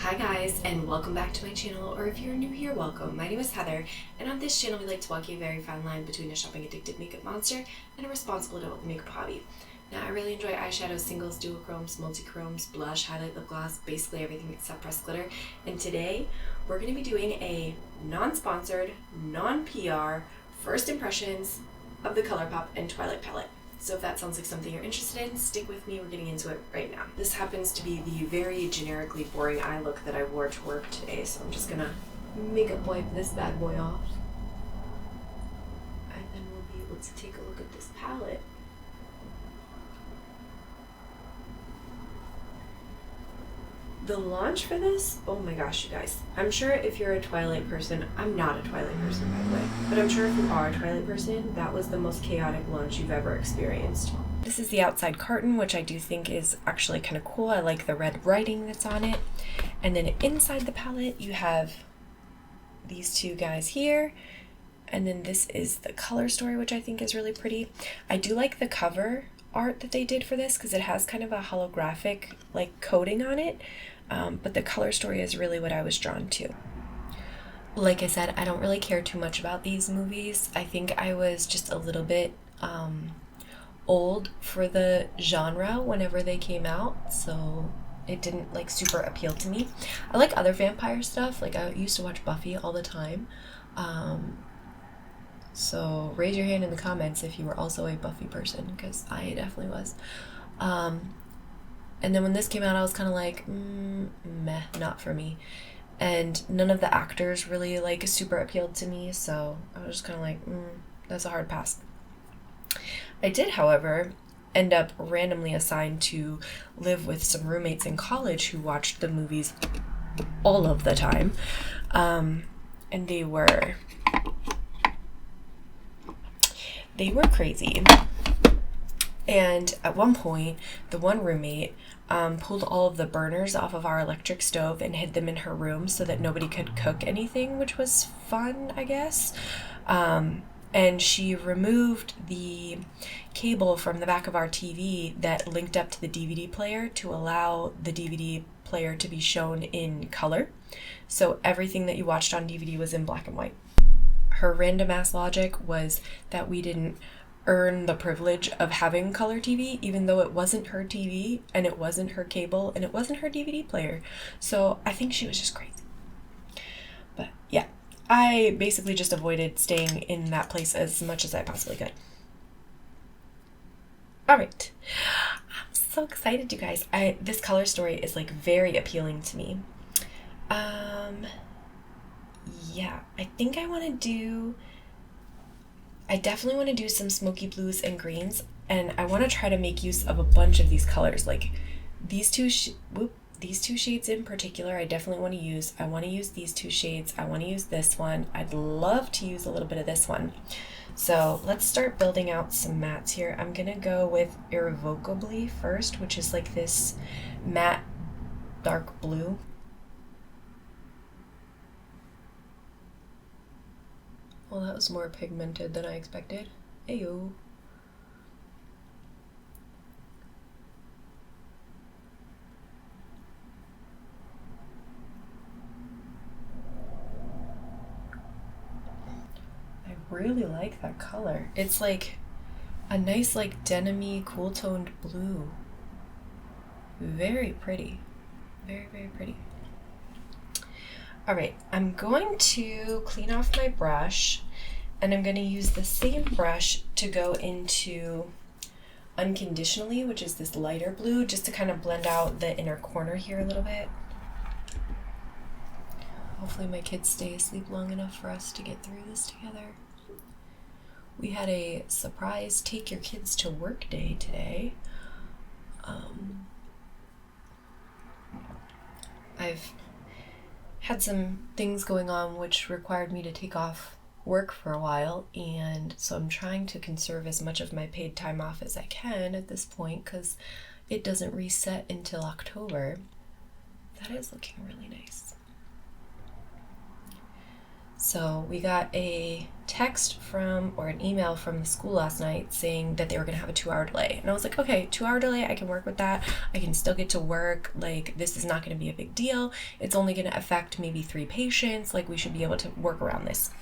Hi guys, and welcome back to my channel, or if you're new here, welcome. My name is Heather, and on this channel we like to walk you a very fine line between a shopping addicted makeup monster and a responsible adult makeup hobby. Now, I really enjoy eyeshadow, singles, duochromes, multichromes, blush, highlight, lip gloss, basically everything except pressed glitter. And today we're going to be doing a non-sponsored, non-PR first impressions of the Colourpop and Twilight Palette. So if that sounds like something you're interested in, stick with me, we're getting into it right now. This happens to be the very generically boring eye look that I wore to work today, so I'm just gonna makeup wipe this bad boy off. And then we'll be able to take a look at this palette. The launch for this, oh my gosh, you guys. I'm sure if you're a Twilight person, I'm not a Twilight person by the way, but I'm sure if you are a Twilight person, that was the most chaotic launch you've ever experienced. This is the outside carton, which I do think is actually kind of cool. I like the red writing that's on it. And then inside the palette, you have these two guys here. And then this is the color story, which I think is really pretty. I do like the cover art that they did for this because it has kind of a holographic like coating on it. But the color story is really what I was drawn to. Like I said, I don't really care too much about these movies. I think I was just a little bit old for the genre whenever they came out, so it didn't like super appeal to me. I like other vampire stuff, like I used to watch Buffy all the time. So raise your hand in the comments if you were also a Buffy person, because I definitely was. And then when this came out, I was kind of like, meh, not for me. And none of the actors really like super appealed to me, so I was just kind of like, that's a hard pass. I did, however, end up randomly assigned to live with some roommates in college who watched the movies all of the time. And they were crazy. And at one point, the one roommate pulled all of the burners off of our electric stove and hid them in her room so that nobody could cook anything, which was fun, I guess. And she removed the cable from the back of our TV that linked up to the DVD player to allow the DVD player to be shown in color. So everything that you watched on DVD was in black and white. Her random ass logic was that we didn't earn the privilege of having color TV, even though it wasn't her TV and it wasn't her cable and it wasn't her DVD player. So I think she was just crazy. But yeah, I basically just avoided staying in that place as much as I possibly could. All right, I'm so excited, you guys. This color story is like very appealing to me. Yeah, I think I definitely want to do some smoky blues and greens, and I want to try to make use of a bunch of these colors. Like these two shades in particular, I definitely want to use. I want to use these two shades. I want to use this one. I'd love to use a little bit of this one. So let's start building out some mattes here. I'm gonna go with Irrevocably first, which is like this matte dark blue. Well, that was more pigmented than I expected. Ayo. I really like that color. It's like a nice like denim-y, cool toned blue. Very pretty. Very, very pretty. All right, I'm going to clean off my brush, and I'm going to use the same brush to go into Unconditionally, which is this lighter blue, just to kind of blend out the inner corner here a little bit. Hopefully my kids stay asleep long enough for us to get through this together. We had a surprise take your kids to work day today. I've had some things going on which required me to take off work for a while, and so I'm trying to conserve as much of my paid time off as I can at this point because it doesn't reset until October. That is looking really nice. So we got a text from, or an email from the school last night saying that they were going to have a 2-hour delay. And I was like, okay, 2-hour delay, I can work with that. I can still get to work. Like, this is not going to be a big deal. It's only going to affect maybe 3 patients. Like, we should be able to work around this.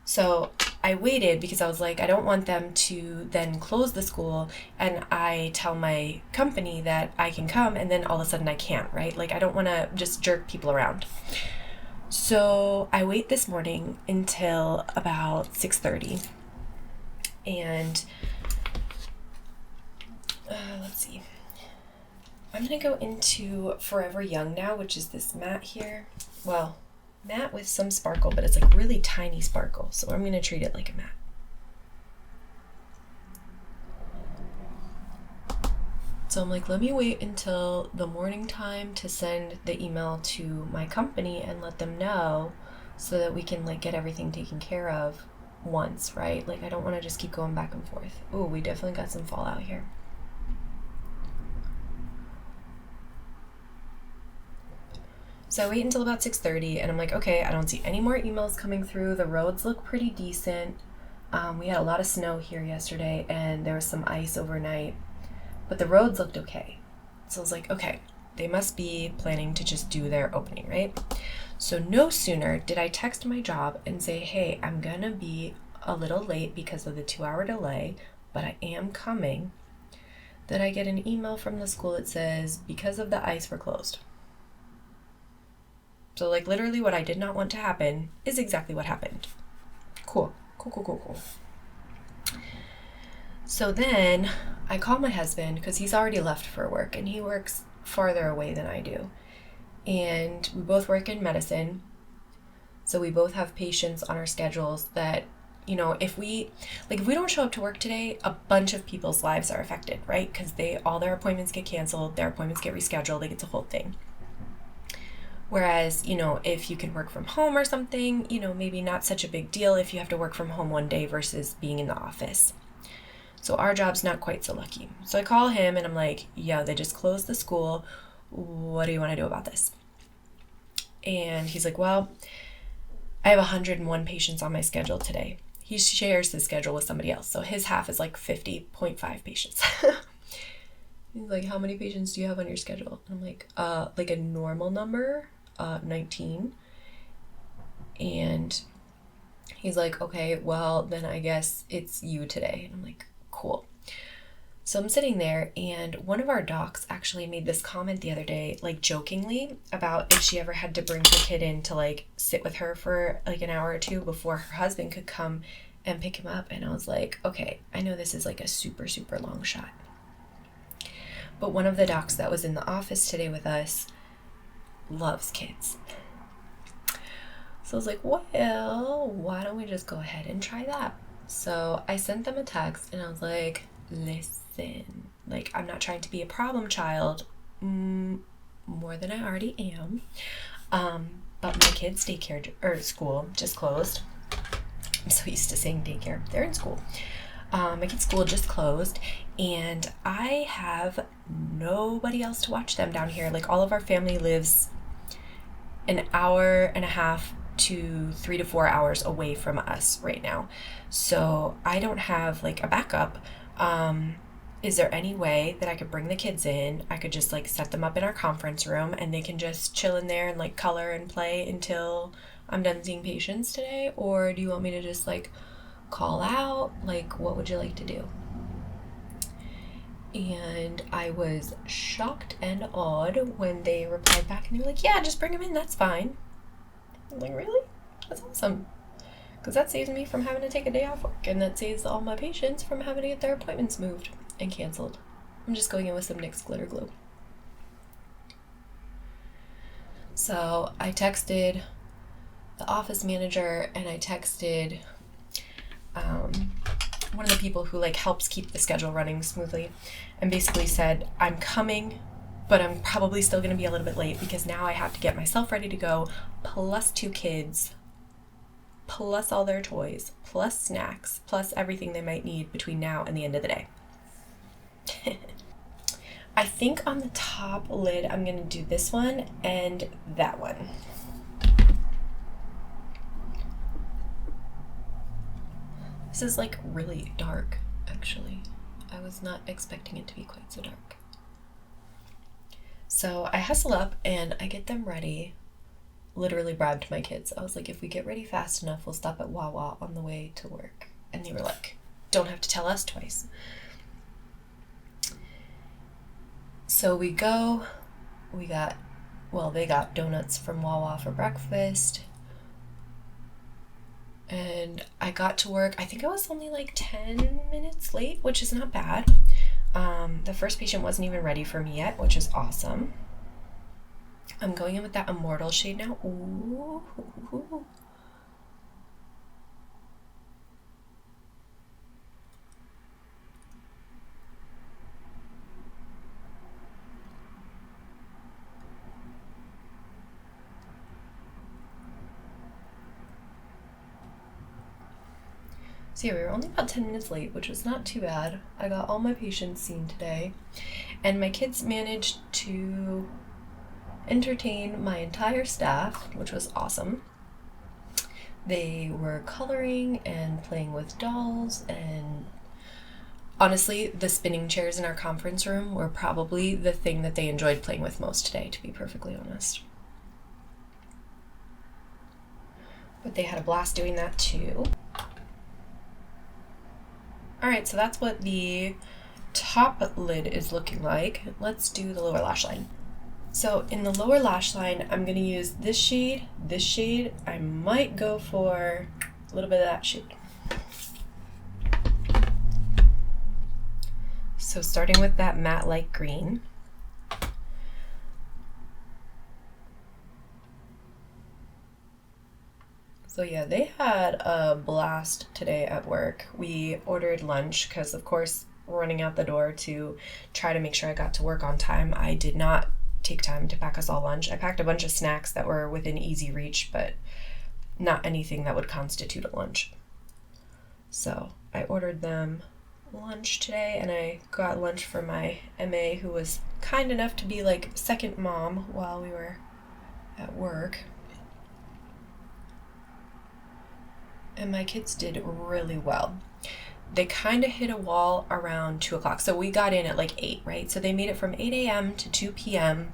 So I waited because I was like, I don't want them to then close the school and I tell my company that I can come and then all of a sudden I can't, right? Like, I don't want to just jerk people around. So I wait this morning until about 6:30, and let's see. I'm going to go into Forever Young now, which is this matte here. Well, matte with some sparkle, but it's like really tiny sparkle. So I'm going to treat it like a matte. So I'm like, let me wait until the morning time to send the email to my company and let them know so that we can like get everything taken care of once, right? Like, I don't want to just keep going back and forth. Oh, we definitely got some fallout here. So I wait until about 6:30 and I'm like, okay, I don't see any more emails coming through. The roads look pretty decent. We had a lot of snow here yesterday and there was some ice overnight, but the roads looked okay. So I was like, okay, they must be planning to just do their opening, right? So no sooner did I text my job and say, hey, I'm gonna be a little late because of the 2-hour delay, but I am coming, that I get an email from the school that says, because of the ice, we're closed. So like literally what I did not want to happen is exactly what happened. Cool. So then I call my husband because he's already left for work and he works farther away than I do. And we both work in medicine. So we both have patients on our schedules that, you know, if we don't show up to work today, a bunch of people's lives are affected, right? Because all their appointments get canceled, their appointments get rescheduled, like it's a whole thing. Whereas, you know, if you can work from home or something, you know, maybe not such a big deal if you have to work from home one day versus being in the office. So our job's not quite so lucky. So I call him and I'm like, yeah, they just closed the school. What do you want to do about this? And he's like, well, I have 101 patients on my schedule today. He shares his schedule with somebody else. So his half is like 50.5 patients. He's like, how many patients do you have on your schedule? And I'm like a normal number, 19. And he's like, okay, well, then I guess it's you today. And I'm like, cool. So I'm sitting there and one of our docs actually made this comment the other day, like jokingly, about if she ever had to bring her kid in to like sit with her for like an hour or two before her husband could come and pick him up. And I was like, okay, I know this is like a super, super long shot. But one of the docs that was in the office today with us loves kids. So I was like, well, why don't we just go ahead and try that? So I sent them a text and I was like, listen, like, I'm not trying to be a problem child, more than I already am. But my kids' daycare or school just closed. I'm so used to saying daycare. They're in school. My kids' school just closed and I have nobody else to watch them down here. Like, all of our family lives an hour and a half to 3 to 4 hours away from us right now. So I don't have like a backup. Is there any way that I could bring the kids in? I could just like set them up in our conference room and they can just chill in there and like color and play until I'm done seeing patients today? Or do you want me to just like call out? Like, what would you like to do? And I was shocked and awed when they replied back and they were like, yeah, just bring them in, that's fine. I'm like, really? That's awesome. Because that saves me from having to take a day off work, and that saves all my patients from having to get their appointments moved and canceled. I'm just going in with some NYX glitter glue. So I texted the office manager and I texted one of the people who like helps keep the schedule running smoothly, and basically said, I'm coming, but I'm probably still going to be a little bit late because now I have to get myself ready to go, plus 2 kids, plus all their toys, plus snacks, plus everything they might need between now and the end of the day. I think on the top lid, I'm going to do this one and that one. This is like really dark, actually. I was not expecting it to be quite so dark. So I hustle up and I get them ready. Literally bribed my kids. I was like, if we get ready fast enough, we'll stop at Wawa on the way to work. And they were like, don't have to tell us twice. So we go, they got donuts from Wawa for breakfast. And I got to work, I think I was only like 10 minutes late, which is not bad. The first patient wasn't even ready for me yet, which is awesome. I'm going in with that Immortal shade now. Ooh. So yeah, we were only about 10 minutes late, which was not too bad. I got all my patients seen today, and my kids managed to entertain my entire staff, which was awesome. They were coloring and playing with dolls, and honestly, the spinning chairs in our conference room were probably the thing that they enjoyed playing with most today, to be perfectly honest. But they had a blast doing that too. Alright, so that's what the top lid is looking like. Let's do the lower lash line. So in the lower lash line, I'm going to use this shade. I might go for a little bit of that shade. So starting with that matte light green. So yeah, they had a blast today at work. We ordered lunch because, of course, running out the door to try to make sure I got to work on time. I did not take time to pack us all lunch. I packed a bunch of snacks that were within easy reach, but not anything that would constitute a lunch. So I ordered them lunch today, and I got lunch for my MA, who was kind enough to be like second mom while we were at work. And my kids did really well. They kind of hit a wall around 2 o'clock. So we got in at like 8, right? So they made it from 8 a.m. to 2 p.m.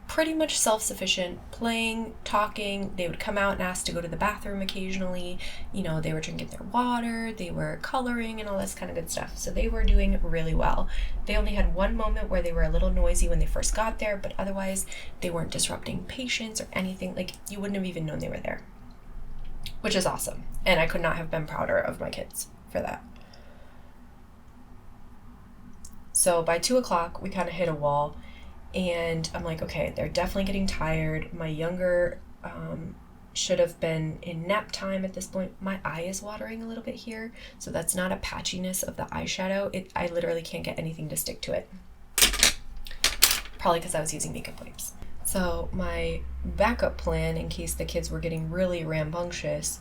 Pretty much self-sufficient, playing, talking. They would come out and ask to go to the bathroom occasionally. You know, they were drinking their water, they were coloring and all this kind of good stuff. So they were doing really well. They only had one moment where they were a little noisy when they first got there, but otherwise they weren't disrupting patients or anything. Like, you wouldn't have even known they were there, which is awesome. And I could not have been prouder of my kids for that. So by 2 o'clock, we kind of hit a wall, and I'm like, okay, they're definitely getting tired. My younger should have been in nap time at this point. My eye is watering a little bit here, so that's not a patchiness of the eyeshadow. I literally can't get anything to stick to it. Probably because I was using makeup wipes. So my backup plan, in case the kids were getting really rambunctious,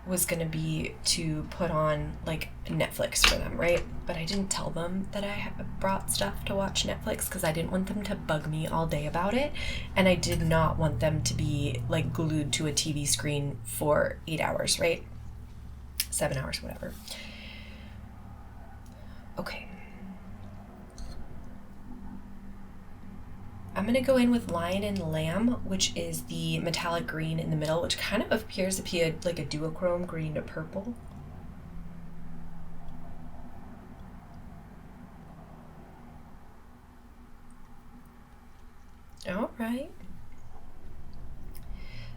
was going to be to put on like Netflix for them, right? But I didn't tell them that I brought stuff to watch Netflix because I didn't want them to bug me all day about it, and I did not want them to be like glued to a TV screen for 8 hours, right? 7 hours, whatever. Okay. I'm going to go in with Lion and Lamb, which is the metallic green in the middle, which kind of appears to be like a duochrome green to purple. All right.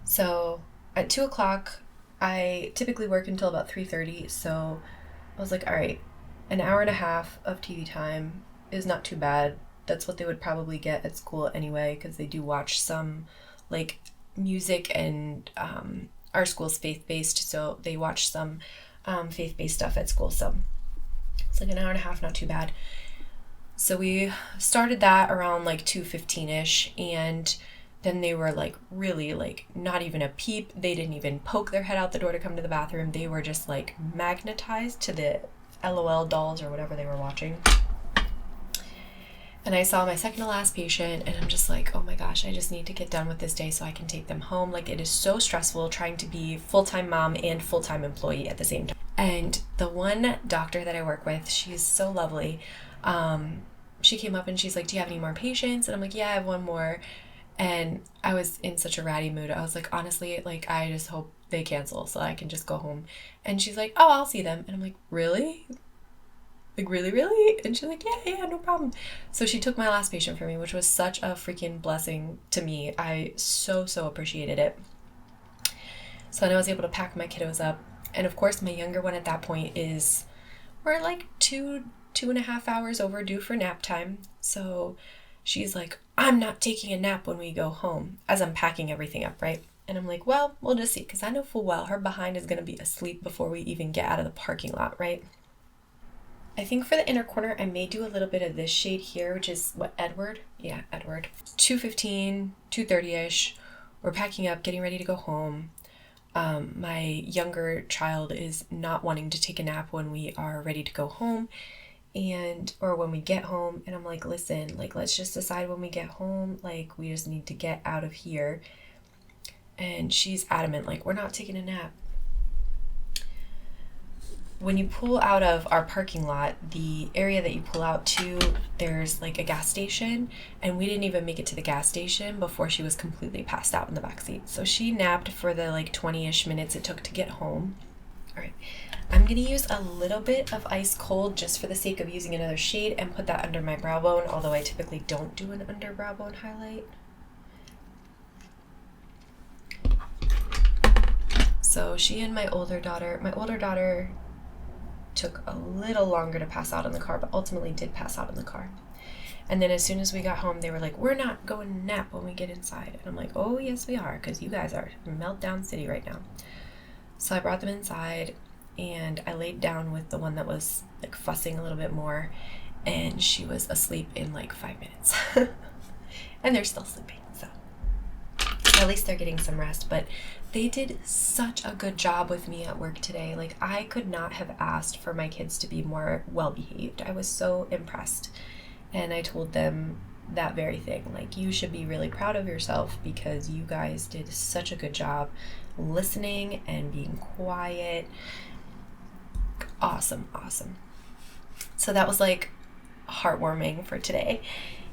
So at 2 o'clock, I typically work until about 3:30, so I was like, all right, an hour and a half of TV time is not too bad. That's what they would probably get at school anyway, because they do watch some like music, and our school's faith-based, so they watch some faith-based stuff at school. So it's like an hour and a half, not too bad. So we started that around like 2:15ish, and then they were like really like not even a peep. They didn't even poke their head out the door to come to the bathroom. They were just like magnetized to the LOL dolls or whatever they were watching. And I saw my second to last patient, and I'm just like, oh my gosh, I just need to get done with this day so I can take them home. Like, it is so stressful trying to be full-time mom and full-time employee at the same time. And the one doctor that I work with, she's so lovely. She came up and she's like, do you have any more patients? And I'm like, yeah, I have one more. And I was in such a ratty mood. I was like, honestly, like, I just hope they cancel so I can just go home. And she's like, oh, I'll see them. And I'm like, really? Like, really? And she's like, yeah, no problem. So she took my last patient for me, which was such a freaking blessing to me. I so appreciated it. So then I was able to pack my kiddos up. And of course, my younger one at that point we're like 2.5 hours overdue for nap time. So she's like, I'm not taking a nap when we go home, as I'm packing everything up, right? And I'm like, well, we'll just see, because I know full well her behind is going to be asleep before we even get out of the parking lot, right? I think for the inner corner, I may do a little bit of this shade here, which is what, Edward? Yeah, Edward. 2:15, 2:30-ish. We're packing up, getting ready to go home. My younger child is not wanting to take a nap when we are ready to go home or when we get home. And I'm like, listen, like, let's just decide when we get home. Like, we just need to get out of here. And she's adamant, like, we're not taking a nap. When you pull out of our parking lot, the area that you pull out to, there's like a gas station, and we didn't even make it to the gas station before she was completely passed out in the backseat. So she napped for the like 20-ish minutes it took to get home. All right, I'm gonna use a little bit of Ice Cold just for the sake of using another shade and put that under my brow bone, although I typically don't do an under brow bone highlight. So she and my older daughter took a little longer to pass out in the car, but ultimately did pass out in the car. And then as soon as we got home, they were like, we're not going to nap when we get inside. And I'm like, oh, yes, we are, because you guys are meltdown city right now. So I brought them inside, and I laid down with the one that was like fussing a little bit more, and she was asleep in like 5 minutes. And they're still sleeping, so at least they're getting some rest. But they did such a good job with me at work today. Like, I could not have asked for my kids to be more well-behaved. I was so impressed. And I told them that very thing. Like, you should be really proud of yourself because you guys did such a good job listening and being quiet. Awesome. So that was like heartwarming for today.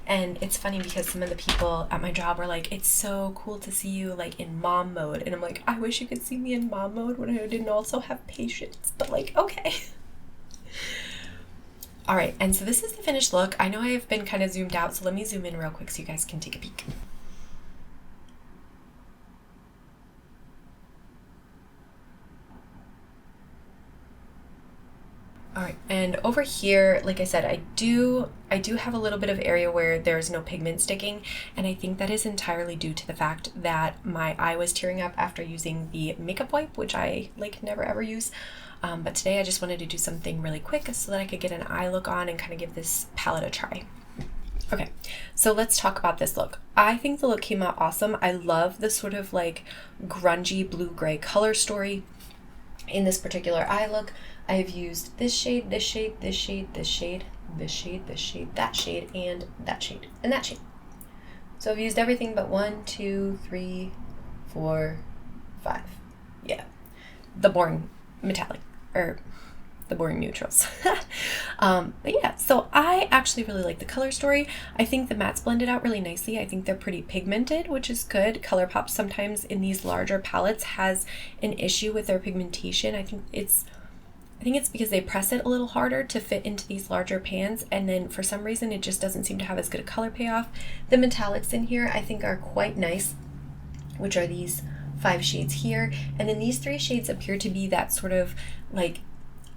And it's funny because some of the people at my job were like, it's so cool to see you like in mom mode. And I'm like, I wish you could see me in mom mode when I didn't also have patience. But like, okay. All right, and so this is the finished look. I know I have been kind of zoomed out, so let me zoom in real quick so you guys can take a peek. All right, and over here, like I said, I do have a little bit of area where there's no pigment sticking, and I think that is entirely due to the fact that my eye was tearing up after using the makeup wipe, which I like never ever use. But today I just wanted to do something really quick so that I could get an eye look on and kind of give this palette a try. Okay, so let's talk about this look. I think the look came out awesome. I love the sort of like grungy blue-gray color story in this particular eye look. I've used this shade, this shade, this shade, this shade, this shade, this shade, that shade, and that shade, and that shade. So I've used everything but 1, 2, 3, 4, 5. Yeah, the boring metallic, or the boring neutrals. But yeah, so I actually really like the color story. I think the mattes blended out really nicely. I think they're pretty pigmented, which is good. Colourpop sometimes in these larger palettes has an issue with their pigmentation. I think it's because they press it a little harder to fit into these larger pans, and then for some reason it just doesn't seem to have as good a color payoff. The metallics in here I think are quite nice, which are these 5 shades here, and then these 3 shades appear to be that sort of like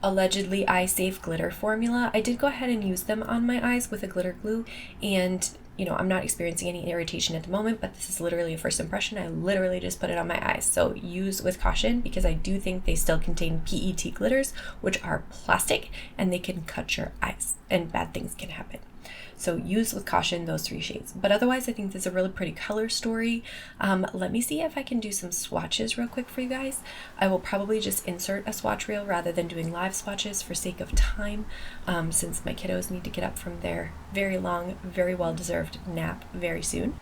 allegedly eye safe glitter formula. I did go ahead and use them on my eyes with a glitter glue, and you know, I'm not experiencing any irritation at the moment, but this is literally a first impression. I literally just put it on my eyes. So use with caution, because I do think they still contain PET glitters, which are plastic, and they can cut your eyes and bad things can happen. So use with caution those 3 shades. But otherwise, I think this is a really pretty color story. Let me see if I can do some swatches real quick for you guys. I will probably just insert a swatch reel rather than doing live swatches for sake of time, since my kiddos need to get up from their very long, very well-deserved nap very soon.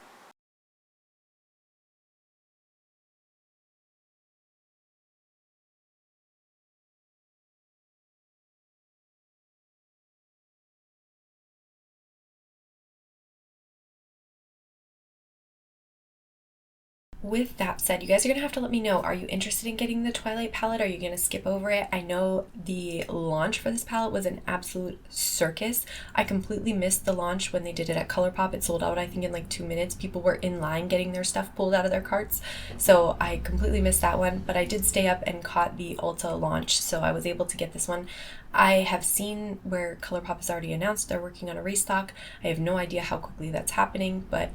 with that said, you guys are going to have to let me know, are you interested in getting the Twilight palette? Are you going to skip over it? I know the launch for this palette was an absolute circus. I completely missed the launch when they did it at Colourpop. It sold out, I think, in like 2 minutes. People were in line getting their stuff pulled out of their carts. So I completely missed that one, but I did stay up and caught the Ulta launch, so I was able to get this one. I have seen where Colourpop has already announced they're working on a restock. I have no idea how quickly that's happening, but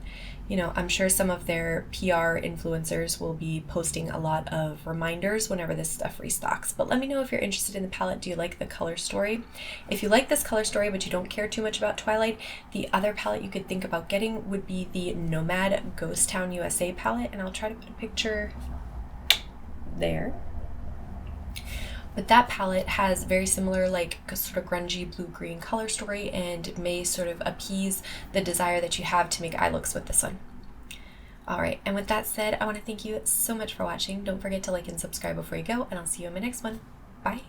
you know, I'm sure some of their PR influencers will be posting a lot of reminders whenever this stuff restocks. But let me know if you're interested in the palette. Do you like the color story? If you like this color story but you don't care too much about Twilight, the other palette you could think about getting would be the Nomad Ghost Town USA palette, and I'll try to put a picture there. But that palette has very similar, like, sort of grungy blue-green color story and may sort of appease the desire that you have to make eye looks with this one. Alright, and with that said, I want to thank you so much for watching. Don't forget to like and subscribe before you go, and I'll see you in my next one. Bye!